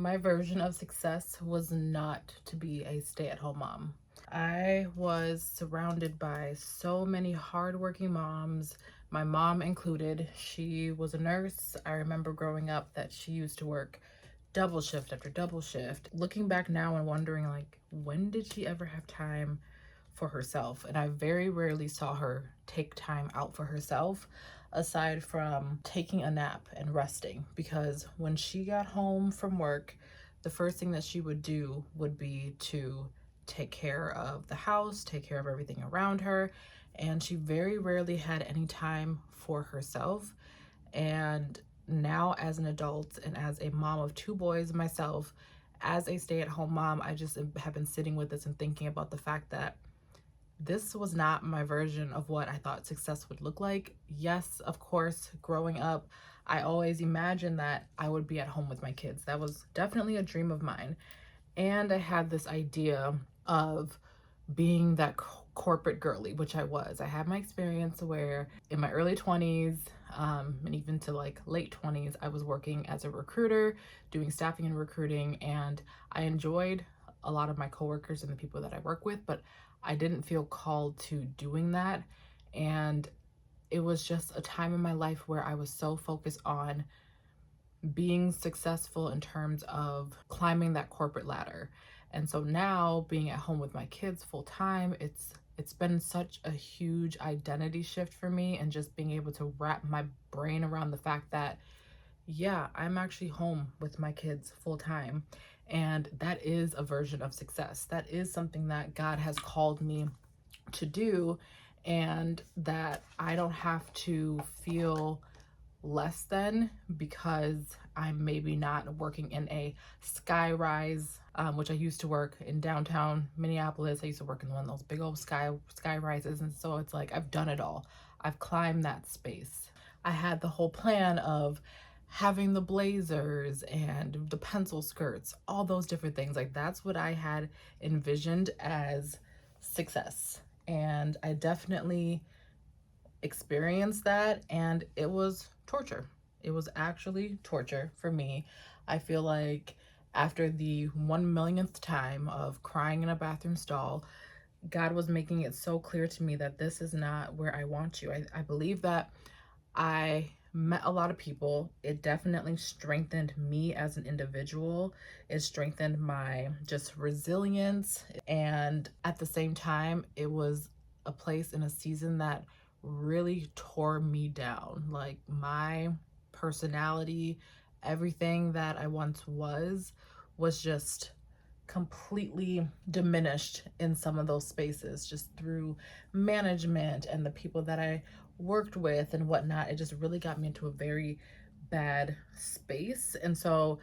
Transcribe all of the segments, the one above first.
My version of success was not to be a stay-at-home mom. I was surrounded by so many hardworking moms, my mom included. She was a nurse. I remember growing up that she used to work double shift after double shift. Looking back now and wondering, like, when did she ever have time for herself? And I very rarely saw her take time out for herself aside from taking a nap and resting, because when she got home from work, the first thing that she would do would be to take care of the house, take care of everything around her, and she very rarely had any time for herself. And now, as an adult and as a mom of two boys myself, as a stay-at-home mom, I just have been sitting with this and thinking about the fact that this was not my version of what I thought success would look like. Yes, of course, growing up, I always imagined that I would be at home with my kids. That was definitely a dream of mine. And I had this idea of being that corporate girly, which I was. I had my experience where in my early 20s, and even to like late 20s, I was working as a recruiter, doing staffing and recruiting, and I enjoyed a lot of my coworkers and the people that I work with, but I didn't feel called to doing that. And it was just a time in my life where I was so focused on being successful in terms of climbing that corporate ladder. And so now being at home with my kids full time, it's been such a huge identity shift for me, and just being able to wrap my brain around the fact that yeah, I'm actually home with my kids full time. And that is a version of success. That is something that God has called me to do, and that I don't have to feel less than because I'm maybe not working in a sky rise, which I used to work in downtown Minneapolis. I used to work in one of those big old sky rises, and so it's like I've done it all. I've climbed that space. I had the whole plan of having the blazers and the pencil skirts, all those different things. Like that's what I had envisioned as success. And I definitely experienced that, and it was torture. It was actually torture for me. I feel like after the 1 millionth time of crying in a bathroom stall, God was making it so clear to me that this is not where I want you. I believe that I met a lot of people. It definitely strengthened me as an individual. It strengthened my just resilience. And at the same time, it was a place in a season that really tore me down. Like my personality, everything that I once was just completely diminished in some of those spaces, just through management and the people that I worked with and whatnot. It just really got me into a very bad space. And so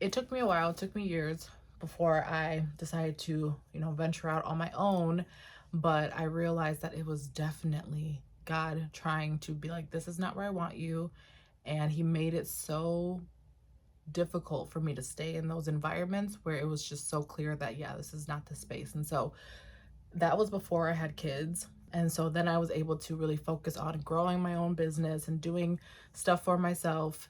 it took me a while, it took me years before I decided to, venture out on my own. But I realized that it was definitely God trying to be like, this is not where I want you. And He made it so difficult for me to stay in those environments where it was just so clear that, yeah, this is not the space. And so that was before I had kids. And so then I was able to really focus on growing my own business and doing stuff for myself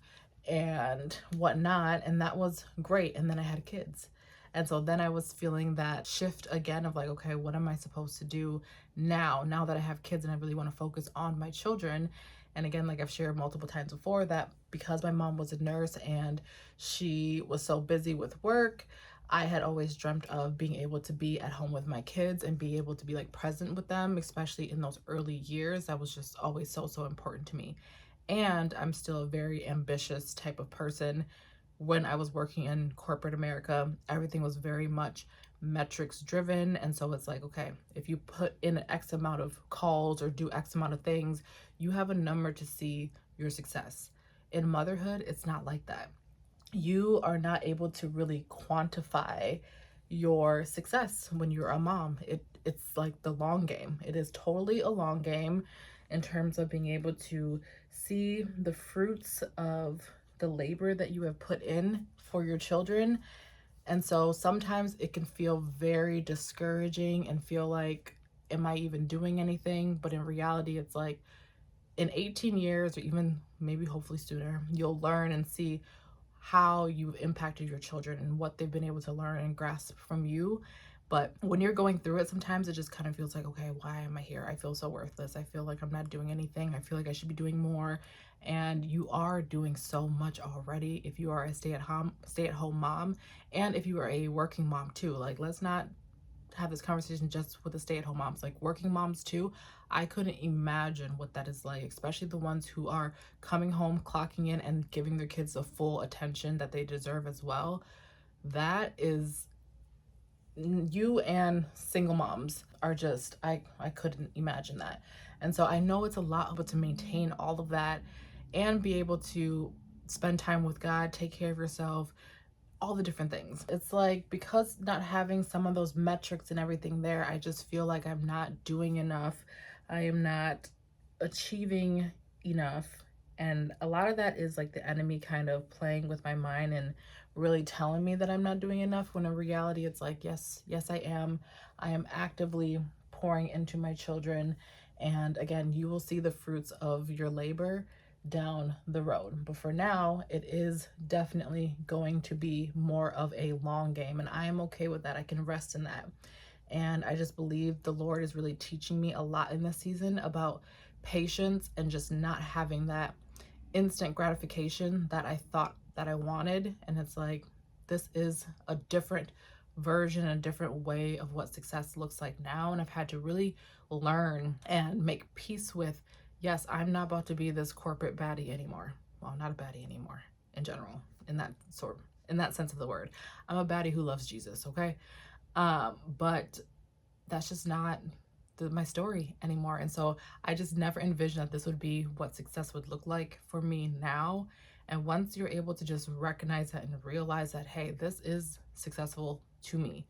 and whatnot. And that was great. And then I had kids. And so then I was feeling that shift again of like, okay, what am I supposed to do now that I have kids and I really want to focus on my children? And again, like I've shared multiple times before, that because my mom was a nurse and she was so busy with work, I had always dreamt of being able to be at home with my kids and be able to be like present with them, especially in those early years. That was just always so important to me. And I'm still a very ambitious type of person. When I was working in corporate America, everything was very much metrics driven. And so it's like, okay, if you put in X amount of calls or do X amount of things, you have a number to see your success. In motherhood, it's not like that. You are not able to really quantify your success when you're a mom. It's like the long game. It is totally a long game in terms of being able to see the fruits of the labor that you have put in for your children. And so sometimes it can feel very discouraging and feel like, am I even doing anything? But in reality, it's like in 18 years or even maybe hopefully sooner, you'll learn and see how you've impacted your children and what they've been able to learn and grasp from you. But when you're going through it, sometimes it just kind of feels like, okay, why am I here? I feel so worthless. I feel like I'm not doing anything. I feel like I should be doing more. And you are doing so much already if you are a stay-at-home mom, and if you are a working mom too. Like, let's not have this conversation just with the stay-at-home moms, like working moms too. I couldn't imagine what that is like, especially the ones who are coming home, clocking in, and giving their kids the full attention that they deserve as well. That is, you and single moms are just, I couldn't imagine that. And so I know it's a lot, but to maintain all of that and be able to spend time with God, take care of yourself, all the different things. It's like, because not having some of those metrics and everything there, I just feel like I'm not doing enough. I am not achieving enough. And a lot of that is like the enemy kind of playing with my mind and really telling me that I'm not doing enough, when in reality it's like, yes, yes, I am. I am actively pouring into my children. And again, you will see the fruits of your labor down the road. But for now, it is definitely going to be more of a long game. And I am okay with that. I can rest in that. And I just believe the Lord is really teaching me a lot in this season about patience and just not having that instant gratification that I thought that I wanted. And it's like, this is a different version, a different way of what success looks like now. And I've had to really learn and make peace with, yes, I'm not about to be this corporate baddie anymore. Well, not a baddie anymore in general, in that sense of the word. I'm a baddie who loves Jesus, okay? But that's just not my story anymore. And so I just never envisioned that this would be what success would look like for me now. And once you're able to just recognize that and realize that, hey, this is successful to me,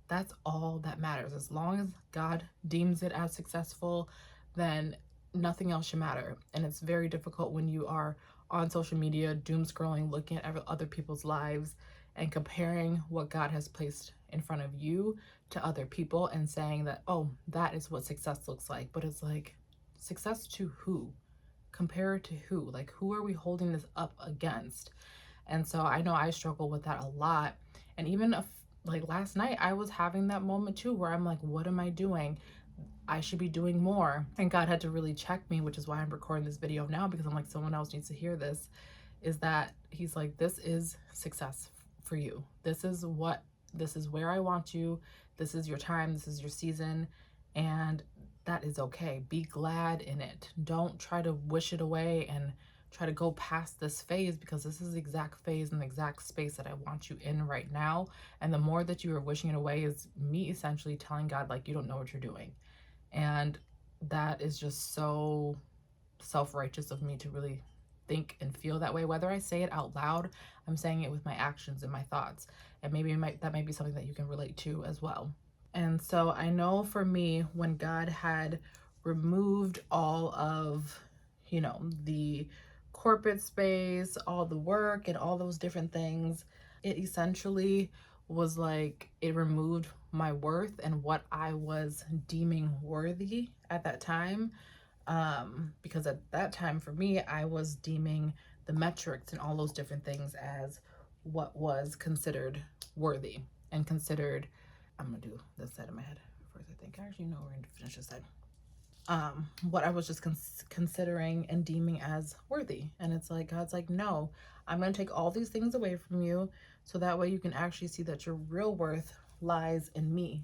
that's all that matters. As long as God deems it as successful, then nothing else should matter. And it's very difficult when you are on social media, doom scrolling, looking at other people's lives and comparing what God has placed in front of you to other people and saying that, oh, that is what success looks like. But it's like, success to who? Compare to who? Like, who are we holding this up against? And so I know I struggle with that a lot. And even like last night, I was having that moment too, where I'm like, what am I doing? I should be doing more. And God had to really check me, which is why I'm recording this video now, because I'm like, someone else needs to hear this. Is that he's like, this is success for you. This is where I want you. This is your time. This is your season. And that is okay. Be glad in it. Don't try to wish it away and try to go past this phase, because this is the exact phase and the exact space that I want you in right now. And the more that you are wishing it away is me essentially telling God, like, you don't know what you're doing. And that is just so self-righteous of me to really think and feel that way. Whether I say it out loud, I'm saying it with my actions and my thoughts. And maybe that might be something that you can relate to as well. And so I know for me, when God had removed all of, the corporate space, all the work and all those different things, it essentially was like it removed my worth and what I was deeming worthy at that time. Because at that time for me, I was deeming the metrics and all those different things as what was considered worthy and considered. I'm gonna do this side of my head first, I think. Actually, no, we're gonna finish this side. What I was just considering and deeming as worthy. And it's like, God's like, no, I'm gonna take all these things away from you so that way you can actually see that your real worth lies in me,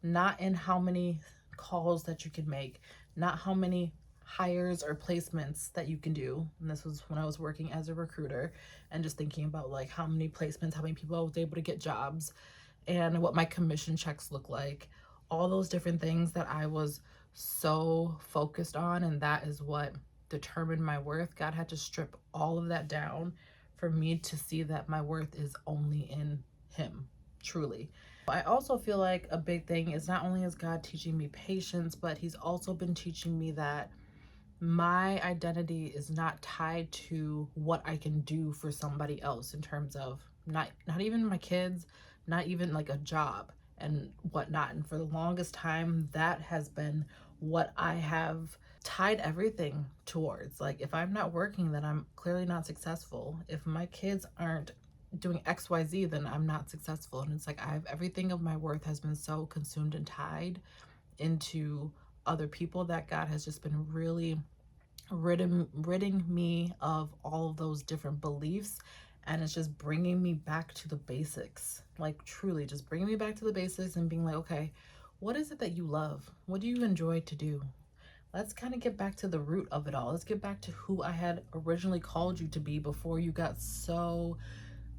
not in how many calls that you can make, not how many hires or placements that you can do. And this was when I was working as a recruiter and just thinking about like how many placements, how many people I was able to get jobs, and what my commission checks look like, all those different things that I was so focused on, and that is what determined my worth. God had to strip all of that down for me to see that my worth is only in him, truly. I also feel like a big thing is not only is God teaching me patience, but he's also been teaching me that my identity is not tied to what I can do for somebody else in terms of not even my kids, not even like a job and whatnot. And for the longest time, that has been what I have tied everything towards. Like, if I'm not working, then I'm clearly not successful. If my kids aren't doing XYZ, then I'm not successful. And it's like everything of my worth has been so consumed and tied into other people that God has just been really ridding me of all of those different beliefs, and it's just bringing me back to the basics, like truly just bringing me back to the basics and being like, okay, what is it that you love? What do you enjoy to do? Let's kind of get back to the root of it all. Let's get back to who I had originally called you to be before you got so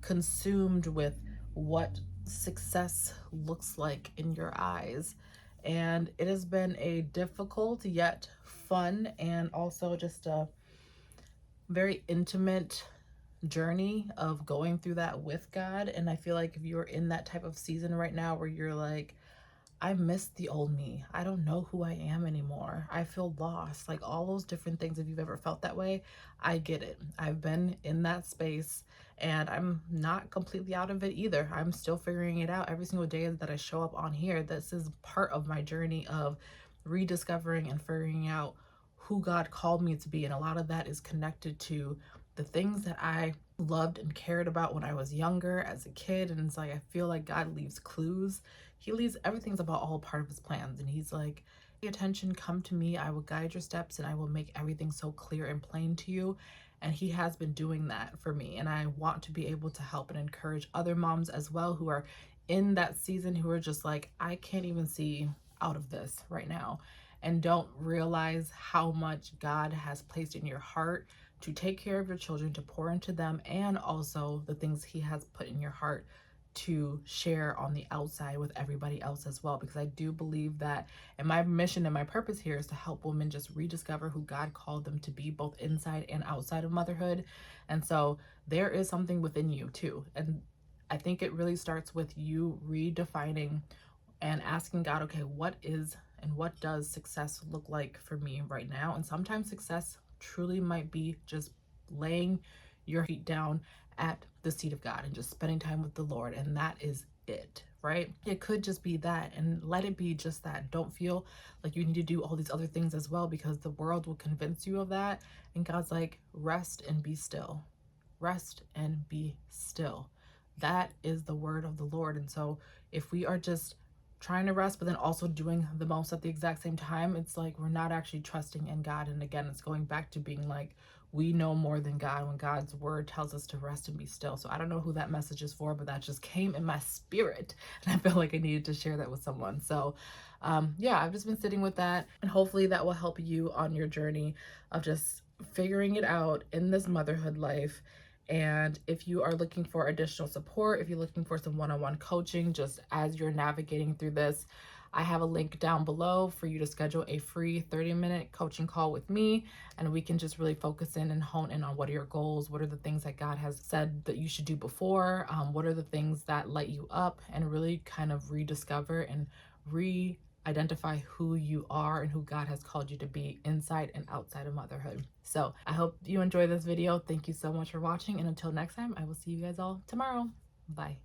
consumed with what success looks like in your eyes. And it has been a difficult yet fun and also just a very intimate journey of going through that with God. And I feel like if you're in that type of season right now where you're like, I miss the old me. I don't know who I am anymore. I feel lost. Like all those different things. If you've ever felt that way, I get it. I've been in that space and I'm not completely out of it either. I'm still figuring it out every single day that I show up on here. This is part of my journey of rediscovering and figuring out who God called me to be. And a lot of that is connected to the things that I loved and cared about when I was younger as a kid. And it's like, I feel like God leaves clues. He leaves, everything's about all part of his plans. And he's like, pay attention, come to me. I will guide your steps and I will make everything so clear and plain to you. And he has been doing that for me. And I want to be able to help and encourage other moms as well who are in that season, who are just like, I can't even see out of this right now, and don't realize how much God has placed in your heart to take care of your children, to pour into them, and also the things he has put in your heart to share on the outside with everybody else as well. Because I do believe that, and my mission and my purpose here is to help women just rediscover who God called them to be, both inside and outside of motherhood. And so there is something within you too. And I think it really starts with you redefining and asking God, okay, what is and what does success look like for me right now? And sometimes success truly might be just laying your feet down at the seat of God and just spending time with the Lord. And that is it, right? It could just be that, and let it be just that. Don't feel like you need to do all these other things as well, because the world will convince you of that. And God's like, rest and be still. Rest and be still. That is the word of the Lord. And so if we are just trying to rest, but then also doing the most at the exact same time, it's like we're not actually trusting in God. And again, it's going back to being like, we know more than God when God's word tells us to rest and be still. So I don't know who that message is for, but that just came in my spirit. And I felt like I needed to share that with someone. So yeah, I've just been sitting with that, and hopefully that will help you on your journey of just figuring it out in this motherhood life. And if you are looking for additional support, if you're looking for some one-on-one coaching just as you're navigating through this, I have a link down below for you to schedule a free 30-minute coaching call with me, and we can just really focus in and hone in on what are your goals, what are the things that God has said that you should do before, what are the things that light you up, and really kind of rediscover and identify who you are and who God has called you to be inside and outside of motherhood. So I hope you enjoy this video. Thank you so much for watching, and until next time, I will see you guys all tomorrow. Bye.